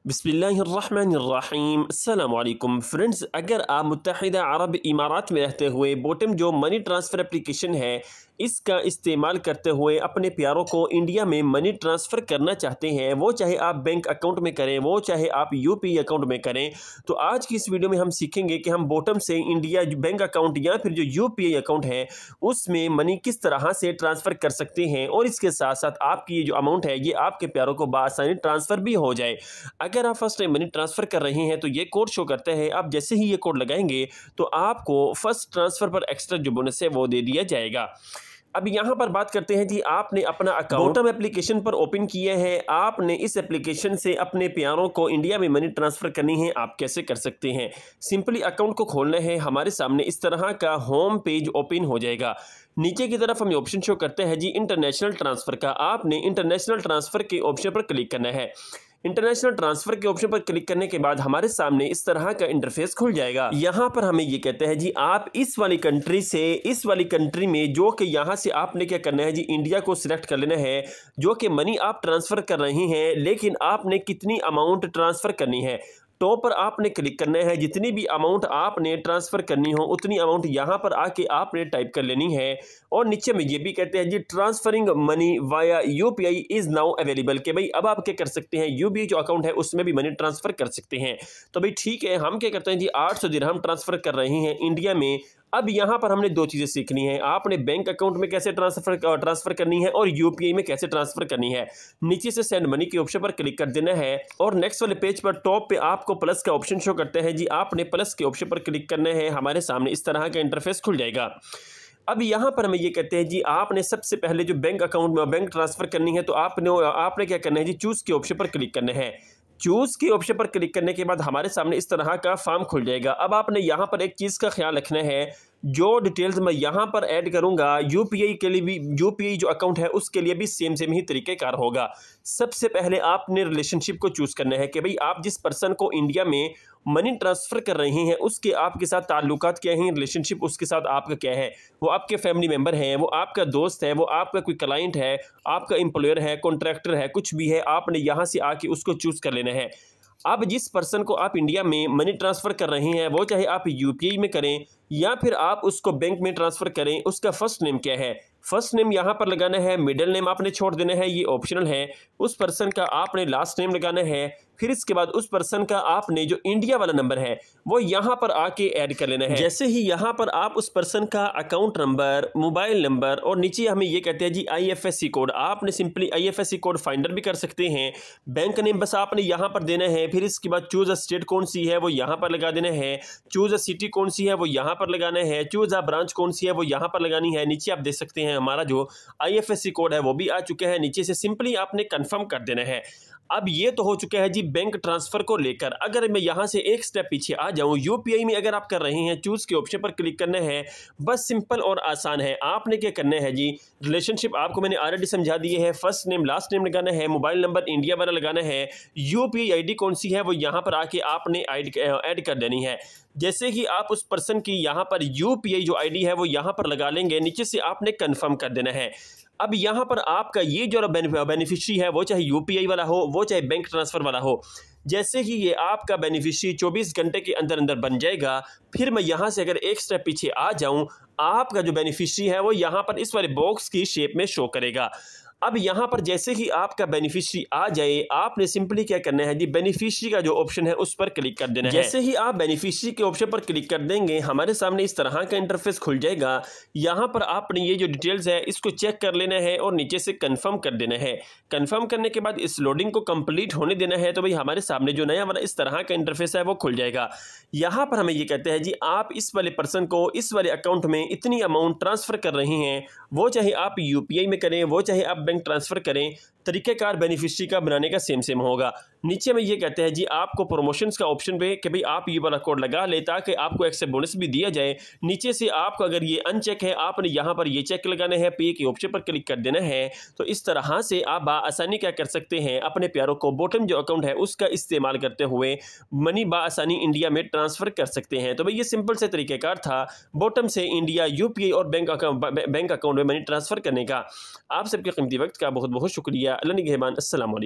बिस्मिल्लाहिर्रहमानिर्रहीम अस्सलामुअलैकुम फ्रेंड्स, अगर आप मुत्तहिदा अरब इमारात में रहते हुए बोटम जो मनी ट्रांसफ़र एप्लीकेशन है इसका इस्तेमाल करते हुए अपने प्यारों को इंडिया में मनी ट्रांसफ़र करना चाहते हैं, वो चाहे आप बैंक अकाउंट में करें, वो चाहे आप यूपीआई अकाउंट में करें, तो आज की इस वीडियो में हम सीखेंगे कि हम बोटम से इंडिया बैंक अकाउंट या फिर जो यूपीआई अकाउंट है उसमें मनी किस तरह से ट्रांसफ़र कर सकते हैं और इसके साथ साथ आपकी ये जो अमाउंट है ये आपके प्यारों को बआसानी ट्रांसफ़र भी हो जाए। अगर आप फर्स्ट टाइम मनी ट्रांसफ़र कर रहे हैं तो ये कोड शो करता है, आप जैसे ही ये कोड लगाएंगे तो आपको फर्स्ट ट्रांसफ़र पर एक्स्ट्रा जो बोनस है वो दे दिया जाएगा। अब यहाँ पर बात करते हैं जी, आपने अपना अकाउंट बोटम एप्लीकेशन पर ओपन किया है, आपने इस एप्लीकेशन से अपने प्यारों को इंडिया में मनी ट्रांसफ़र करनी है। आप कैसे कर सकते हैं? सिंपली अकाउंट को खोलना है, हमारे सामने इस तरह का होम पेज ओपन हो जाएगा। नीचे की तरफ हमें ऑप्शन शो करते हैं जी इंटरनेशनल ट्रांसफ़र का, आपने इंटरनेशनल ट्रांसफ़र के ऑप्शन पर क्लिक करना है। इंटरनेशनल ट्रांसफ़र के ऑप्शन पर क्लिक करने के बाद हमारे सामने इस तरह का इंटरफेस खुल जाएगा। यहाँ पर हमें ये कहते हैं जी आप इस वाली कंट्री से इस वाली कंट्री में, जो कि यहाँ से आपने क्या करना है जी, इंडिया को सिलेक्ट कर लेना है, जो कि मनी आप ट्रांसफ़र कर रहे हैं, लेकिन आपने कितनी अमाउंट ट्रांसफ़र करनी है। टॉप पर आपने क्लिक करना है, जितनी भी अमाउंट आपने ट्रांसफ़र करनी हो उतनी अमाउंट यहाँ पर आके आपने टाइप कर लेनी है। और नीचे में ये भी कहते हैं जी transferring money via UPI is now available, के भाई अब आप क्या कर सकते हैं, यूपीआई जो अकाउंट है उसमें भी मनी ट्रांसफ़र कर सकते हैं। तो भाई ठीक है, हम क्या करते हैं जी 800 दिरहम ट्रांसफ़र कर रहे हैं इंडिया में। अब यहाँ पर हमने दो चीज़ें सीखनी है, आपने बैंक अकाउंट में कैसे ट्रांसफ़र करनी है और यूपीआई में कैसे ट्रांसफ़र करनी है। नीचे से सेंड मनी के ऑप्शन पर क्लिक कर देना है और नेक्स्ट वाले पेज पर टॉप पे आपको प्लस का ऑप्शन शो करता है जी, आपने प्लस के ऑप्शन पर क्लिक करना है, हमारे सामने इस तरह का इंटरफेस खुल जाएगा। अब यहाँ पर हमें ये कहते हैं जी आपने सबसे पहले जो बैंक अकाउंट में बैंक ट्रांसफ़र करनी है तो आपने क्या करना है जी, चूज़ के ऑप्शन पर क्लिक करना है। चूज़ के ऑप्शन पर क्लिक करने के बाद हमारे सामने इस तरह का फॉर्म खुल जाएगा। अब आपने यहाँ पर एक चीज़ का ख्याल रखना है, जो डिटेल्स मैं यहाँ पर ऐड करूँगा यूपीआई के लिए भी, यूपीआई जो अकाउंट है उसके लिए भी सेम ही तरीक़ेकार होगा। सबसे पहले आपने रिलेशनशिप को चूज़ करना है कि भाई आप जिस पर्सन को इंडिया में मनी ट्रांसफ़र कर रहे हैं उसके आपके साथ ताल्लुकात क्या हैं, रिलेशनशिप उसके साथ आपका क्या है। वो आपके फैमिली मेम्बर हैं, वो आपका दोस्त है, वो आपका कोई क्लाइंट है, आपका एम्प्लॉयर है, कॉन्ट्रैक्टर है, कुछ भी है, आपने यहाँ से आके उसको चूज़ कर लेना है। अब जिस पर्सन को आप इंडिया में मनी ट्रांसफ़र कर रहे हैं, वो चाहे आप यूपीआई में करें या फिर आप उसको बैंक में ट्रांसफ़र करें, उसका फ़र्स्ट नेम क्या है, फ़र्स्ट नेम यहाँ पर लगाना है, मिडिल नेम आपने छोड़ देना है, ये ऑप्शनल है। उस पर्सन का आपने लास्ट नेम लगाना है, फिर इसके बाद उस पर्सन का आपने जो इंडिया वाला नंबर है वो यहाँ पर आके ऐड कर लेना है। जैसे ही यहाँ पर आप उस पर्सन का अकाउंट नंबर, मोबाइल नंबर और नीचे हमें ये कहते हैं जी आईएफएससी कोड, आपने सिंपली आईएफएससी कोड फाइंडर भी कर सकते हैं। बैंक नेम बस आपने यहाँ पर देना है, फिर इसके बाद चूज़ अ स्टेट कौन सी है वो यहाँ पर लगा देना है, चूज़ अ सिटी कौन सी है वो यहाँ पर लगाना है, चूज़ अ ब्रांच कौन सी है वो यहाँ पर लगानी है। नीचे आप देख सकते हैं हमारा जो आईएफएससी कोड है वो भी आ चुका है, नीचे से सिंपली आपने कंफर्म कर देना है। अब ये तो हो चुका है जी बैंक ट्रांसफ़र को लेकर। अगर मैं यहाँ से एक स्टेप पीछे आ जाऊँ, यूपीआई में अगर आप कर रहे हैं, चूज़ के ऑप्शन पर क्लिक करना है, बस सिंपल और आसान है। आपने क्या करना है जी, रिलेशनशिप आपको मैंने ऑलरेडी समझा दिए है, फर्स्ट नेम लास्ट नेम लगाना है, मोबाइल नंबर इंडिया वाला लगाना है, यूपीआई आईडी कौन सी है वो यहाँ पर आके आपने ऐड कर देनी है। जैसे ही आप उस पर्सन की यहाँ पर यूपीआई जो आईडी है वो यहाँ पर लगा लेंगे, नीचे से आपने कंफर्म कर देना है। अब यहाँ पर आपका ये जो बेनिफिशियरी है वो चाहे यूपीआई वाला हो, वो चाहे बैंक ट्रांसफ़र वाला हो, जैसे ही ये आपका बेनिफिशियरी 24 घंटे के अंदर अंदर बन जाएगा, फिर मैं यहाँ से अगर एक स्टेप पीछे आ जाऊँ, आपका जो बेनिफिशियरी है वो यहाँ पर इस वाले बॉक्स की शेप में शो करेगा। अब यहाँ पर जैसे ही आपका बेनिफिशियरी आ जाए, आपने सिंपली क्या करना है जी, बेनिफिशियरी का जो ऑप्शन है उस पर क्लिक कर देना है। जैसे ही आप बेनिफिशियरी के ऑप्शन पर क्लिक कर देंगे, हमारे सामने इस तरह का इंटरफेस खुल जाएगा। यहाँ पर आपने ये जो डिटेल्स है इसको चेक कर लेना है और नीचे से कंफर्म कर देना है। कंफर्म करने के बाद इस लोडिंग को कंप्लीट होने देना है, तो भाई हमारे सामने जो नया वाला इस तरह का इंटरफेस है वो खुल जाएगा। यहाँ पर हमें ये कहते हैं जी आप इस वाले पर्सन को इस वाले अकाउंट में इतनी अमाउंट ट्रांसफ़र कर रहे हैं, वो चाहे आप यूपीआई में करें, वो चाहे आप बैंक ट्रांसफ़र करें, तरीक़ेकार बेनिफिशियरी का बनाने का सेम होगा। नीचे में ये कहते हैं जी आपको प्रमोशंस का ऑप्शन पे कि भाई आप ये वाला कोड लगा ले ताकि आपको एक्स्ट्रा बोनस भी दिया जाए। नीचे से आपको अगर ये अनचेक है, आपने यहाँ पर ये चेक लगाना है, पे के ऑप्शन पर क्लिक कर देना है। तो इस तरह से आप बआसानी क्या कर सकते हैं, अपने प्यारों को बोटम जो अकाउंट है उसका इस्तेमाल करते हुए मनी बआसानी इंडिया में ट्रांसफ़र कर सकते हैं। तो भाई ये सिंपल से तरीक़ेकार था बोटम से इंडिया यूपीआई और बैंक अकाउंट में मनी ट्रांसफ़र करने का। आप सबके कीमती वक्त का बहुत बहुत शुक्रिया। अल्लाह निगहबान। अस्सलाम वालेकुम।